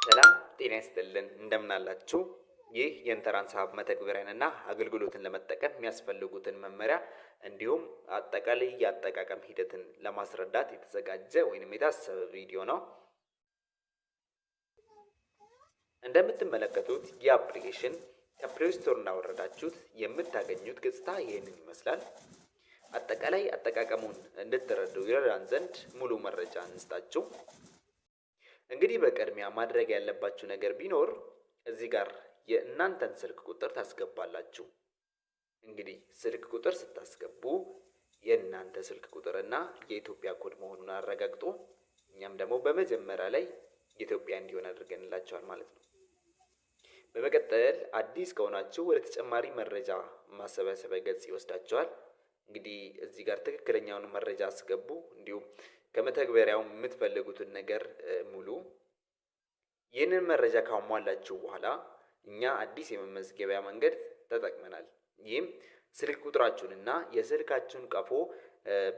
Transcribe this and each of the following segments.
ሰላም ጤና ይስጥልን እንደምን አላችሁ? ይህ የኢንተራንስ ሀብ መተግበሪያንና አገልግሎትን ለመጠቀም የሚያስፈልጉትን መመሪያ እንዲሁም አጠቃላይ የአጠቃቀም ሂደትን ለማስረዳት የተዘጋጀ ወይንም የታሰበ ቪዲዮ ነው። እንደምትመለከቱት ይህ አፕሊኬሽን ከፕሌይ ስቶር እንዳወረዳችሁት የምታገኙት ገጽታ ይህንን ይመስላል። አጠቃላይ አጠቃቀሙን እንድትረዱ ይረዳን ዘንድ ሙሉ መረጃ እንስጣችሁ። እንግዲህ በቅድሚያ ማድረግ ያለባችሁ ነገር ቢኖር እዚህ ጋር የእናንተን ስልክ ቁጥር ታስገባላችሁ። እንግዲህ ስልክ ቁጥር ስታስገቡ የእናንተ ስልክ ቁጥርና የኢትዮጵያ ኮድ መሆኑን አረጋግጡ። እኛም ደግሞ በመጀመሪያ ላይ ኢትዮጵያ እንዲሆን አድርገንላችኋል ማለት ነው። በመቀጠል አዲስ ከሆናችሁ ወደ ተጨማሪ መረጃ ማሰባሰቢያ ገጽ ይወስዳችኋል። እንግዲህ እዚህ ጋር ትክክለኛውን መረጃ አስገቡ። እንዲሁም ከመተግበሪያው የምትፈልጉትን ነገር ሙሉ። ይህንን መረጃ ካሟላችሁ በኋላ እኛ አዲስ የመመዝገቢያ መንገድ ተጠቅመናል። ይህም ስልክ ቁጥራችሁንና የስልካችሁን ቀፎ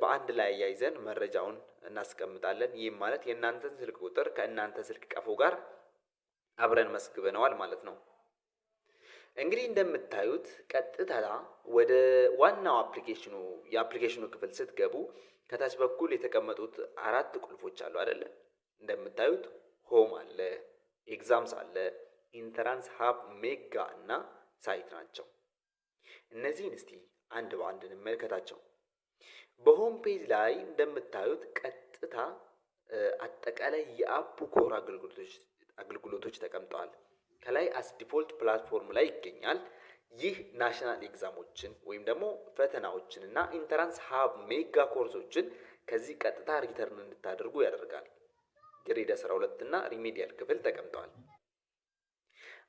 በአንድ ላይ ያይዘን መረጃውን እናስቀምጣለን። ይህም ማለት የእናንተን ስልክ ቁጥር ከእናንተ ስልክ ቀፎ ጋር አብረን መስግበነዋል ማለት ነው። እንግዲህ እንደምታዩት ቀጥታ ወደ ዋናው የአፕሊኬሽኑ ክፍል ስትገቡ ከታች በኩል የተቀመጡት 4 ቁልፎች አሉ አይደለ? እንደምታዩት ሆም አለ፣ ኤግዛምስ አለ፣ ኢንተራንስ ሀብ ሜጋ እና ሳይት ናቸው። እነዚህን እስቲ አንድ በአንድ እንመልከታቸው። በሆም ፔጅ ላይ እንደምታዩት ቀጥታ አጠቃላይ የአፑ ኮር አገልግሎቶች ተቀምጠዋል። ከላይ አስ ዲፎልት ፕላትፎርም ላይ ይገኛል። ይህ ናሽናል ኤግዛሞችን ወይም ደግሞ ፈተናዎችን እና ኢንተራንስ ሀብ ሜጋ ኮርሶችን ከዚህ ቀጥታ ሪተርን እንድታደርጉ ያደርጋል። ግሬድ 12 እና ሪሜዲያል ክፍል ተቀምጠዋል።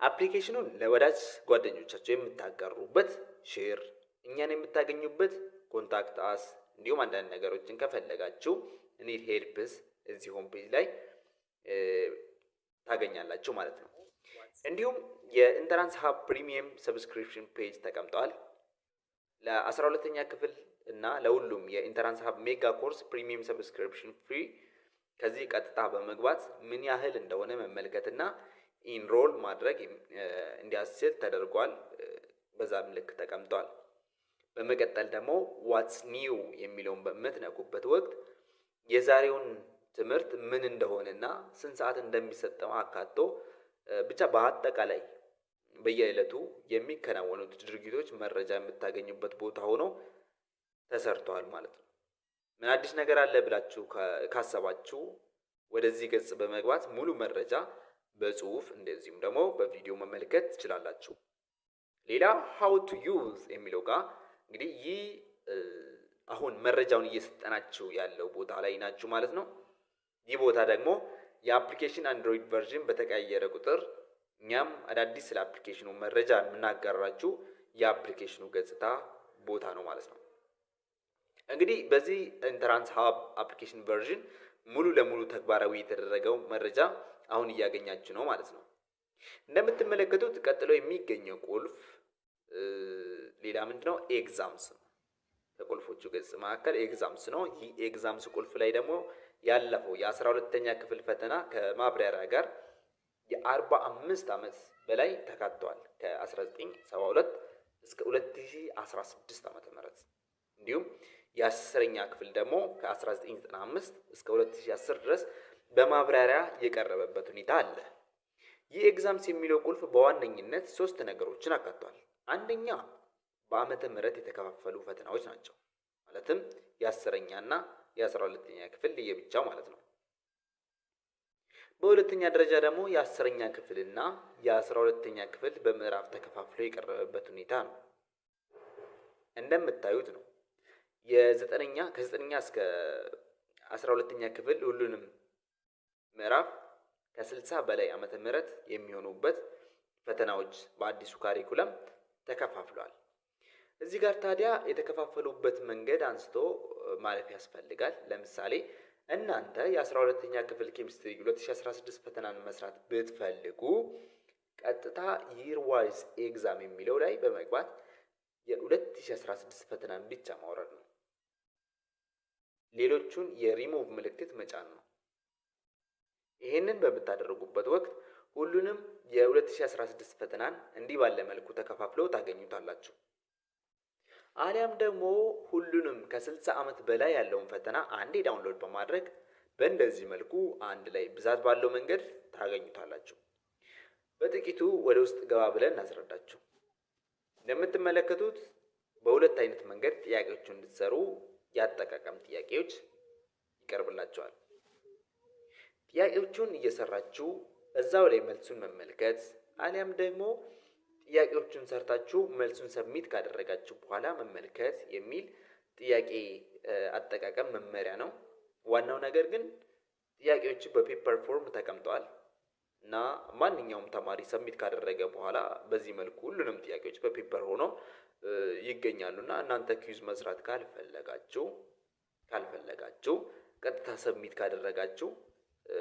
አፕሊኬሽኑን ለወዳጅ ጓደኞቻቸው የምታጋሩበት ሼር፣ እኛን የምታገኙበት ኮንታክት አስ፣ እንዲሁም አንዳንድ ነገሮችን ከፈለጋችሁ ኒድ ሄልፕስ እዚህ ሆም ፔጅ ላይ ታገኛላችሁ ማለት ነው። እንዲሁም የኢንተራንስ ሀብ ፕሪሚየም ሰብስክሪፕሽን ፔጅ ተቀምጠዋል። ለ12ኛ ክፍል እና ለሁሉም የኢንተራንስ ሀብ ሜጋ ኮርስ ፕሪሚየም ሰብስክሪፕሽን ፍሪ ከዚህ ቀጥታ በመግባት ምን ያህል እንደሆነ መመልከትና ኢንሮል ማድረግ እንዲያስችል ተደርጓል። በዛ ምልክት ተቀምጧል። በመቀጠል ደግሞ ዋትስ ኒው የሚለውን በምትነኩበት ወቅት የዛሬውን ትምህርት ምን እንደሆነና ስንት ሰዓት እንደሚሰጠው አካቶ ብቻ በአጠቃላይ በየዕለቱ የሚከናወኑት ድርጊቶች መረጃ የምታገኙበት ቦታ ሆኖ ተሰርቷል ማለት ነው። ምን አዲስ ነገር አለ ብላችሁ ካሰባችሁ ወደዚህ ገጽ በመግባት ሙሉ መረጃ በጽሁፍ እንደዚሁም ደግሞ በቪዲዮ መመልከት ትችላላችሁ። ሌላ how to use የሚለው ጋር እንግዲህ ይህ አሁን መረጃውን እየሰጠናችሁ ያለው ቦታ ላይ ናችሁ ማለት ነው። ይህ ቦታ ደግሞ የአፕሊኬሽን አንድሮይድ ቨርዥን በተቀያየረ ቁጥር እኛም አዳዲስ ስለ አፕሊኬሽኑ መረጃ የምናጋራችሁ የአፕሊኬሽኑ ገጽታ ቦታ ነው ማለት ነው። እንግዲህ በዚህ ኢንተራንስ ሀብ አፕሊኬሽን ቨርዥን ሙሉ ለሙሉ ተግባራዊ የተደረገው መረጃ አሁን እያገኛችሁ ነው ማለት ነው። እንደምትመለከቱት ቀጥሎ የሚገኘው ቁልፍ ሌላ ምንድነው? ኤግዛምስ ነው። ከቁልፎቹ ገጽ መካከል ኤግዛምስ ነው። ይህ ኤግዛምስ ቁልፍ ላይ ደግሞ ያለፈው የ12ኛ ክፍል ፈተና ከማብራሪያ ጋር የ45 ዓመት በላይ ተካቷል። ከ1972 እስከ 2016 ዓመተ ምህረት እንዲሁም የ10ኛ ክፍል ደግሞ ከ1995 እስከ 2010 ድረስ በማብራሪያ የቀረበበት ሁኔታ አለ። ይህ ኤግዛምስ የሚለው ቁልፍ በዋነኝነት 3 ነገሮችን አካቷል። አንደኛ በዓመተ ምህረት የተከፋፈሉ ፈተናዎች ናቸው። ማለትም የ10ኛና የ12ኛ ክፍል ለየብቻ ማለት ነው። በሁለተኛ ደረጃ ደግሞ የ10ኛ ክፍልና የ12ኛ ክፍል በምዕራፍ ተከፋፍሎ የቀረበበት ሁኔታ ነው። እንደምታዩት ነው ከ9ኛ እስከ 12ኛ ክፍል ሁሉንም ምዕራፍ ከ60 በላይ ዓመተ ምህረት የሚሆኑበት ፈተናዎች በአዲሱ ካሪኩለም ተከፋፍሏል። እዚህ ጋር ታዲያ የተከፋፈሉበት መንገድ አንስቶ ማለፍ ያስፈልጋል። ለምሳሌ እናንተ የ12ኛ ክፍል ኬሚስትሪ 2016 ፈተናን መስራት ብትፈልጉ ቀጥታ ይር ዋይዝ ኤግዛም የሚለው ላይ በመግባት የ2016 ፈተናን ብቻ ማውረድ ነው። ሌሎቹን የሪሙቭ ምልክት መጫን ነው። ይሄንን በምታደርጉበት ወቅት ሁሉንም የ2016 ፈተናን እንዲህ ባለ መልኩ ተከፋፍለው ታገኙታላችሁ። አሊያም ደግሞ ሁሉንም ከ60 ዓመት በላይ ያለውን ፈተና አንዴ ዳውንሎድ በማድረግ በእንደዚህ መልኩ አንድ ላይ ብዛት ባለው መንገድ ታገኙታላችሁ። በጥቂቱ ወደ ውስጥ ገባ ብለን እናስረዳችሁ። እንደምትመለከቱት በሁለት አይነት መንገድ ጥያቄዎችን እንድትሰሩ ያጠቃቀም ጥያቄዎች ይቀርብላችኋል። ጥያቄዎቹን እየሰራችሁ እዛው ላይ መልሱን መመልከት አሊያም ደግሞ ጥያቄዎቹን ሰርታችሁ መልሱን ሰብሚት ካደረጋችሁ በኋላ መመልከት የሚል ጥያቄ አጠቃቀም መመሪያ ነው። ዋናው ነገር ግን ጥያቄዎቹ በፔፐር ፎርም ተቀምጠዋል እና ማንኛውም ተማሪ ሰብሚት ካደረገ በኋላ በዚህ መልኩ ሁሉንም ጥያቄዎች በፔፐር ሆኖ ይገኛሉና እናንተ ኪዩዝ መስራት ካልፈለጋችሁ ቀጥታ ሰብሚት ካደረጋችሁ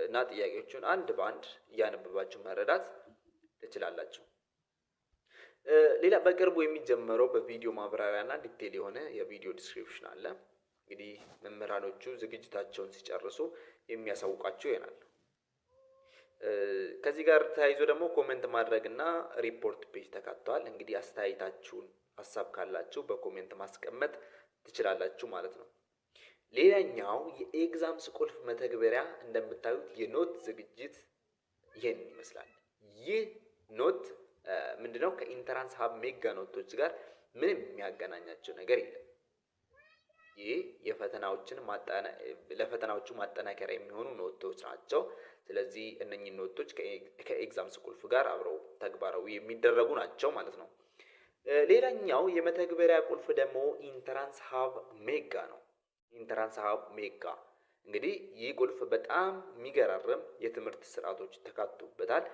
እና ጥያቄዎቹን አንድ በአንድ እያነበባችሁ መረዳት ትችላላችሁ። ሌላ በቅርቡ የሚጀመረው በቪዲዮ ማብራሪያና ዲቴል የሆነ የቪዲዮ ዲስክሪፕሽን አለ። እንግዲህ መምህራኖቹ ዝግጅታቸውን ሲጨርሱ የሚያሳውቃችሁ ይሆናል። ከዚህ ጋር ተያይዞ ደግሞ ኮሜንት ማድረግና ሪፖርት ፔጅ ተካተዋል። እንግዲህ አስተያየታችሁን ሀሳብ ካላችሁ በኮሜንት ማስቀመጥ ትችላላችሁ ማለት ነው። ሌላኛው የኤግዛምስ ቁልፍ መተግበሪያ እንደምታዩት የኖት ዝግጅት ይሄን ይመስላል። ይህ ኖት ምንድነው? ከኢንተራንስ ሀብ ሜጋ ኖቶች ጋር ምንም የሚያገናኛቸው ነገር የለም። ይህ ለፈተናዎቹ ማጠናከሪያ የሚሆኑ ኖቶች ናቸው። ስለዚህ እነኚህ ኖቶች ከኤግዛምስ ቁልፍ ጋር አብረው ተግባራዊ የሚደረጉ ናቸው ማለት ነው። ሌላኛው የመተግበሪያ ቁልፍ ደግሞ ኢንተራንስ ሀብ ሜጋ ነው። ኢንተራንስ ሀብ ሜጋ እንግዲህ ይህ ቁልፍ በጣም የሚገራርም የትምህርት ስርዓቶች ተካቶበታል።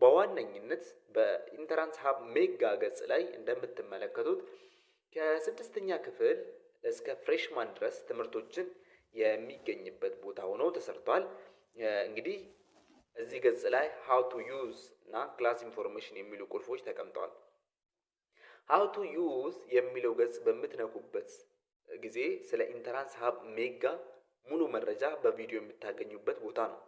በዋነኝነት በኢንተራንስ ሀብ ሜጋ ገጽ ላይ እንደምትመለከቱት ከ6ኛ ክፍል እስከ ፍሬሽማን ድረስ ትምህርቶችን የሚገኝበት ቦታ ሆኖ ተሰርቷል። እንግዲህ እዚህ ገጽ ላይ ሃው ቱ ዩዝ እና ክላስ ኢንፎርሜሽን የሚሉ ቁልፎች ተቀምጠዋል። ሃው ቱ ዩዝ የሚለው ገጽ በምትነኩበት ጊዜ ስለ ኢንተራንስ ሀብ ሜጋ ሙሉ መረጃ በቪዲዮ የምታገኙበት ቦታ ነው።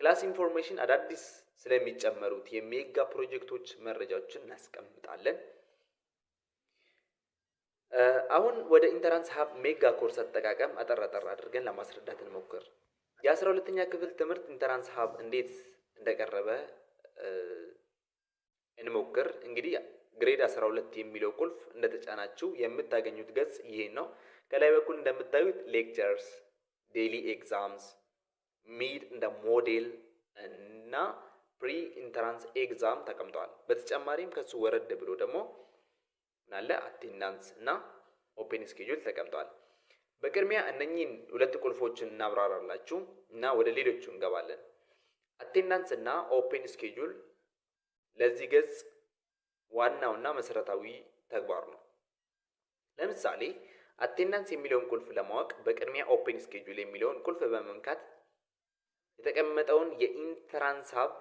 ክላስ ኢንፎርሜሽን አዳዲስ ስለሚጨመሩት የሜጋ ፕሮጀክቶች መረጃዎችን እናስቀምጣለን። አሁን ወደ ኢንተራንስ ሀብ ሜጋ ኮርስ አጠቃቀም አጠር አድርገን ለማስረዳት እንሞክር። የ12ኛ ክፍል ትምህርት ኢንተራንስ ሀብ እንዴት እንደቀረበ እንሞክር። እንግዲህ ግሬድ 12 የሚለው ቁልፍ እንደተጫናችሁ የምታገኙት ገጽ ይሄን ነው። ከላይ በኩል እንደምታዩት ሌክቸርስ፣ ዴይሊ ኤግዛምስ፣ ሚድ እንደ ሞዴል እና ፕሪ ኢንተራንስ ኤግዛም ተቀምጠዋል። በተጨማሪም ከሱ ወረድ ብሎ ደግሞ ምናለ አቴንዳንስ እና ኦፔን ስኬጁል ተቀምጠዋል። በቅድሚያ እነኚህን ሁለት ቁልፎችን እናብራራላችሁ እና ወደ ሌሎቹ እንገባለን። አቴንዳንስ እና ኦፔን ስኬጁል ለዚህ ገጽ ዋናውና መሰረታዊ ተግባር ነው። ለምሳሌ አቴንዳንስ የሚለውን ቁልፍ ለማወቅ በቅድሚያ ኦፔን ስኬጁል የሚለውን ቁልፍ በመንካት የተቀመጠውን የኢንተራንስ ሀብ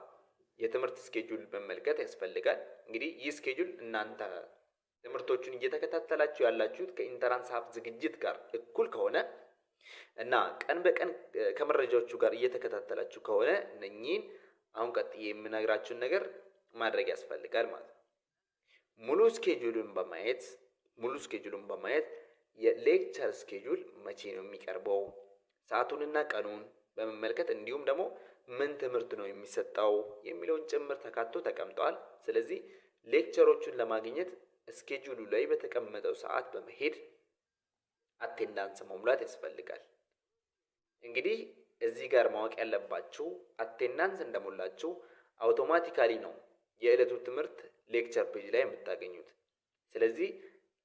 የትምህርት ስኬጁል መመልከት ያስፈልጋል። እንግዲህ ይህ ስኬጁል እናንተ ትምህርቶቹን እየተከታተላችሁ ያላችሁት ከኢንተራንስ ሀብ ዝግጅት ጋር እኩል ከሆነ እና ቀን በቀን ከመረጃዎቹ ጋር እየተከታተላችሁ ከሆነ እነኚህን አሁን ቀጥዬ የምነግራችሁን ነገር ማድረግ ያስፈልጋል ማለት ነው። ሙሉ ስኬጁሉን በማየት የሌክቸር ስኬጁል መቼ ነው የሚቀርበው ሰዓቱንና ቀኑን በመመልከት እንዲሁም ደግሞ ምን ትምህርት ነው የሚሰጠው የሚለውን ጭምር ተካቶ ተቀምጧል። ስለዚህ ሌክቸሮቹን ለማግኘት ስኬጁሉ ላይ በተቀመጠው ሰዓት በመሄድ አቴንዳንስ መሙላት ያስፈልጋል። እንግዲህ እዚህ ጋር ማወቅ ያለባችሁ አቴንዳንስ እንደሞላችሁ አውቶማቲካሊ ነው የዕለቱ ትምህርት ሌክቸር ፔጅ ላይ የምታገኙት። ስለዚህ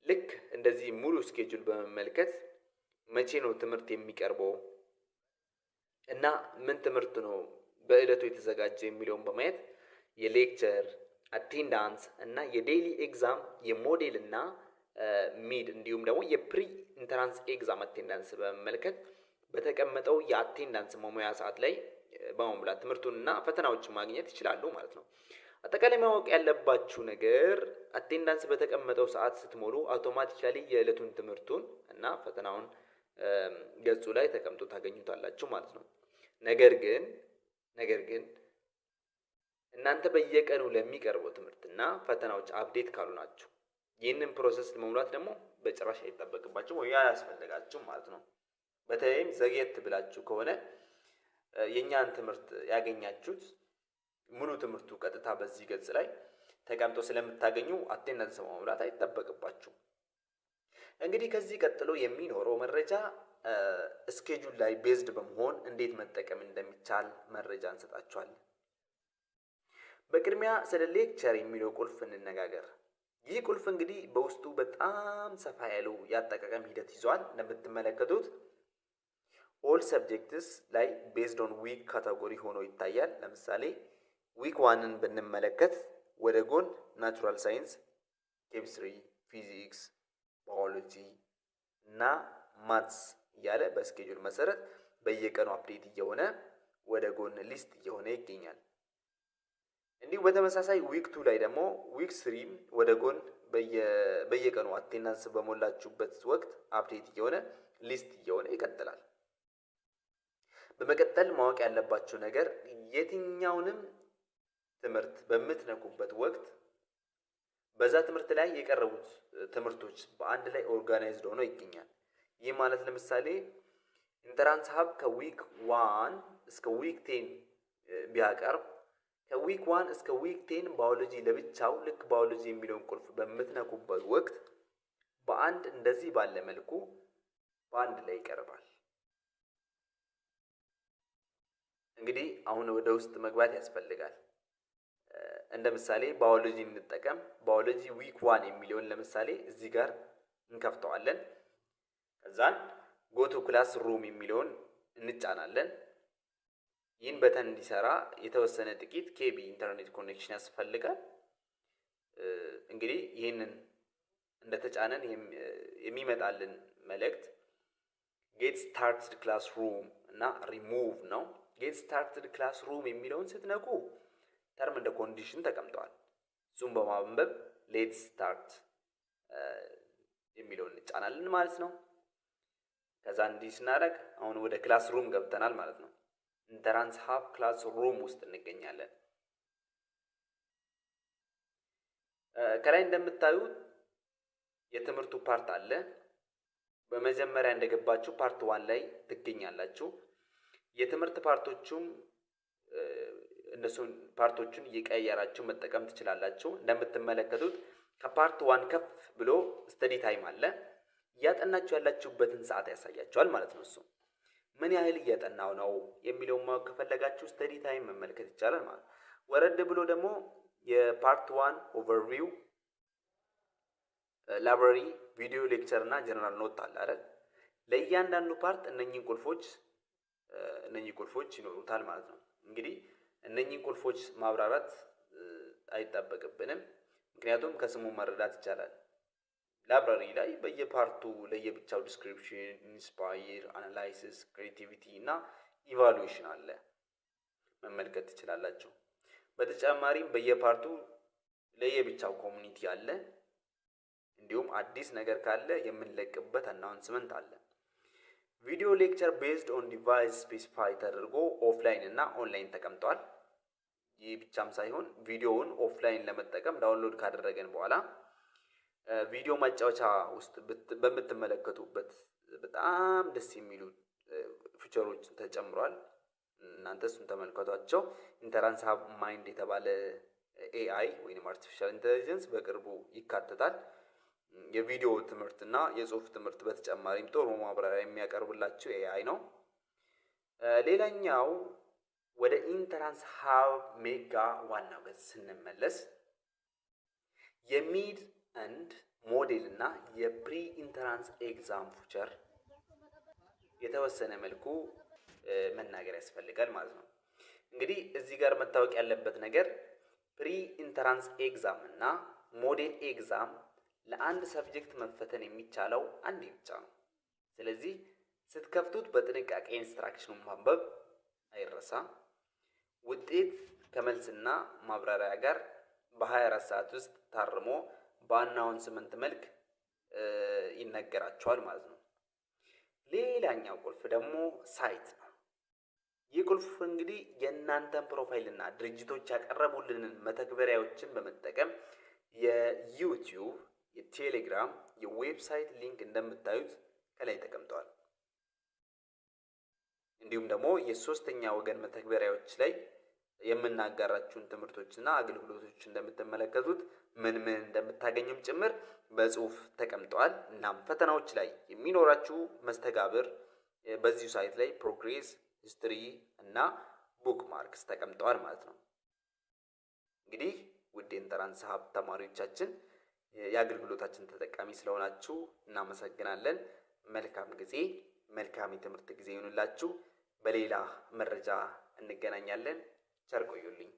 ልክ እንደዚህ ሙሉ ስኬጁል በመመልከት መቼ ነው ትምህርት የሚቀርበው እና ምን ትምህርት ነው በዕለቱ የተዘጋጀ የሚለውን በማየት የሌክቸር አቴንዳንስ እና የዴይሊ ኤግዛም የሞዴል እና ሚድ እንዲሁም ደግሞ የፕሪ ኢንተራንስ ኤግዛም አቴንዳንስ በመመልከት በተቀመጠው የአቴንዳንስ መሙያ ሰዓት ላይ በመሙላት ትምህርቱንና ፈተናዎችን ማግኘት ይችላሉ ማለት ነው። አጠቃላይ ማወቅ ያለባችሁ ነገር አቴንዳንስ በተቀመጠው ሰዓት ስትሞሉ አውቶማቲካሊ የዕለቱን ትምህርቱን እና ፈተናውን ገጹ ላይ ተቀምጦ ታገኙታላችሁ ማለት ነው። ነገር ግን እናንተ በየቀኑ ለሚቀርበው ትምህርትና ፈተናዎች አፕዴት ካሉ ናችሁ። ይህንን ፕሮሰስ ለመሙላት ደግሞ በጭራሽ አይጠበቅባችሁም ወይ አያስፈልጋችሁም ማለት ነው። በተለይም ዘግየት ብላችሁ ከሆነ የኛን ትምህርት ያገኛችሁት ሙሉ ትምህርቱ ቀጥታ በዚህ ገጽ ላይ ተቀምጦ ስለምታገኙ አቴንዳንስ መሙላት አይጠበቅባችሁም። እንግዲህ ከዚህ ቀጥሎ የሚኖረው መረጃ ስኬጁል ላይ ቤዝድ በመሆን እንዴት መጠቀም እንደሚቻል መረጃ እንሰጣችኋለን። በቅድሚያ ስለ ሌክቸር የሚለው ቁልፍ እንነጋገር። ይህ ቁልፍ እንግዲህ በውስጡ በጣም ሰፋ ያሉ ያጠቃቀም ሂደት ይዟል። እንደምትመለከቱት ኦል ሰብጀክትስ ላይ ቤዝድ ኦን ዊክ ካቴጎሪ ሆኖ ይታያል። ለምሳሌ ዊክ ዋንን ብንመለከት ወደ ጎን ናቹራል ሳይንስ፣ ኬሚስትሪ፣ ፊዚክስ፣ ባዮሎጂ እና ማትስ እያለ በስኬጁል መሰረት በየቀኑ አፕዴት እየሆነ ወደ ጎን ሊስት እየሆነ ይገኛል። እንዲሁ በተመሳሳይ ዊክ 2 ላይ ደግሞ ዊክ 3 ወደ ጎን በየቀኑ አቴንዳንስ በሞላችሁበት ወቅት አፕዴት እየሆነ ሊስት እየሆነ ይቀጥላል። በመቀጠል ማወቅ ያለባችሁ ነገር የትኛውንም ትምህርት በምትነኩበት ወቅት በዛ ትምህርት ላይ የቀረቡት ትምህርቶች በአንድ ላይ ኦርጋናይዝድ ሆኖ ይገኛል። ይህ ማለት ለምሳሌ ኢንተራንስ ሀብ ከዊክ 1 እስከ ዊክ 10 ቢያቀርብ ከዊክ 1 እስከ ዊክ 10 ባዮሎጂ ለብቻው ልክ ባዮሎጂ የሚለውን ቁልፍ በምትነኩበት ወቅት በአንድ እንደዚህ ባለ መልኩ በአንድ ላይ ይቀርባል። እንግዲህ አሁን ወደ ውስጥ መግባት ያስፈልጋል። እንደ ምሳሌ ባዮሎጂ እንጠቀም። ባዮሎጂ ዊክ 1 የሚለውን ለምሳሌ እዚህ ጋር እንከፍተዋለን። ከዛን ጎቱ ክላስ ሩም የሚለውን እንጫናለን። ይህን በተን እንዲሰራ የተወሰነ ጥቂት ኬቢ ኢንተርኔት ኮኔክሽን ያስፈልጋል። እንግዲህ ይህንን እንደተጫነን የሚመጣልን መልእክት ጌት ስታርትድ ክላስ ሩም እና ሪሙቭ ነው። ጌት ስታርትድ ክላስ ሩም የሚለውን ስትነኩ ተርም እንደ ኮንዲሽን ተቀምጠዋል። እሱም በማንበብ ሌት ስታርት የሚለውን እንጫናለን ማለት ነው። ከዛ እንዲህ ስናደርግ አሁን ወደ ክላስ ሩም ገብተናል ማለት ነው። ኢንተራንስ ሀብ ክላስ ሩም ውስጥ እንገኛለን። ከላይ እንደምታዩት የትምህርቱ ፓርት አለ። በመጀመሪያ እንደገባችሁ ፓርት 1 ላይ ትገኛላችሁ። የትምህርት ፓርቶቹም እነሱን ፓርቶቹን እየቀያየራችሁ መጠቀም ትችላላችሁ። እንደምትመለከቱት ከፓርት 1 ከፍ ብሎ ስተዲ ታይም አለ። እያጠናችሁ ያላችሁበትን ሰዓት ያሳያችኋል ማለት ነው። እሱ ምን ያህል እያጠናው ነው የሚለውን ማወቅ ከፈለጋችሁ ስተዲ ታይም መመልከት ይቻላል ማለት ነው። ወረድ ብሎ ደግሞ የፓርት 1 ኦቨርቪው፣ ላይብራሪ፣ ቪዲዮ ሌክቸር እና ጀነራል ኖት አለ አይደል? ለእያንዳንዱ ፓርት እነኚህ ቁልፎች ይኖሩታል ማለት ነው። እንግዲህ እነኚህ ቁልፎች ማብራራት አይጠበቅብንም፣ ምክንያቱም ከስሙ መረዳት ይቻላል። ላይብራሪ ላይ በየፓርቱ ለየብቻው ዲስክሪፕሽን፣ ኢንስፓየር፣ አናላይሲስ፣ ክሬቲቪቲ እና ኢቫሉዌሽን አለ፣ መመልከት ትችላላችሁ። በተጨማሪም በየፓርቱ ለየብቻው ኮሚኒቲ አለ። እንዲሁም አዲስ ነገር ካለ የምንለቅበት አናውንስመንት አለ። ቪዲዮ ሌክቸር ቤዝድ ኦን ዲቫይስ ስፔሲፋይ ተደርጎ ኦፍላይን እና ኦንላይን ተቀምጧል። ይህ ብቻም ሳይሆን ቪዲዮውን ኦፍላይን ለመጠቀም ዳውንሎድ ካደረገን በኋላ ቪዲዮ ማጫወቻ ውስጥ በምትመለከቱበት በጣም ደስ የሚሉ ፊቸሮች ተጨምሯል። እናንተ እሱን ተመልከቷቸው። ኢንተራንስ ሀብ ማይንድ የተባለ ኤአይ ወይም አርቲፊሻል ኢንተለጀንስ በቅርቡ ይካተታል። የቪዲዮ ትምህርት እና የጽሁፍ ትምህርት በተጨማሪም ጥሩ ማብራሪያ የሚያቀርብላችሁ ኤአይ ነው። ሌላኛው ወደ ኢንተራንስ ሀብ ሜጋ ዋናው ገጽ ስንመለስ የሚድ አንድ ሞዴል እና የፕሪ ኢንተራንስ ኤግዛም ፊቸር የተወሰነ መልኩ መናገር ያስፈልጋል ማለት ነው። እንግዲህ እዚህ ጋር መታወቅ ያለበት ነገር ፕሪ ኢንተራንስ ኤግዛም እና ሞዴል ኤግዛም ለአንድ ሰብጀክት መፈተን የሚቻለው አንዴ ብቻ ነው። ስለዚህ ስትከፍቱት በጥንቃቄ ኢንስትራክሽኑን ማንበብ አይረሳ። ውጤት ከመልስና ማብራሪያ ጋር በ24 ሰዓት ውስጥ ታርሞ በአናውንስመንት መልክ ይነገራቸዋል ማለት ነው። ሌላኛው ቁልፍ ደግሞ ሳይት ነው። ይህ ቁልፍ እንግዲህ የእናንተን ፕሮፋይል እና ድርጅቶች ያቀረቡልንን መተግበሪያዎችን በመጠቀም የዩቲዩብ፣ የቴሌግራም፣ የዌብሳይት ሊንክ እንደምታዩት ከላይ ተቀምጠዋል። እንዲሁም ደግሞ የሶስተኛ ወገን መተግበሪያዎች ላይ የምናጋራችሁን ትምህርቶችና አገልግሎቶች እንደምትመለከቱት ምን እንደምታገኙም ጭምር በጽሁፍ ተቀምጠዋል። እናም ፈተናዎች ላይ የሚኖራችሁ መስተጋብር በዚሁ ሳይት ላይ ፕሮግሬስ፣ ሂስትሪ እና ቡክ ማርክስ ተቀምጠዋል ማለት ነው። እንግዲህ ውድ የኢንተራንስ ሀብ ተማሪዎቻችን የአገልግሎታችን ተጠቃሚ ስለሆናችሁ እናመሰግናለን። መልካም ጊዜ፣ መልካም የትምህርት ጊዜ ይሁንላችሁ። በሌላ መረጃ እንገናኛለን። ቸር ቆዩልኝ።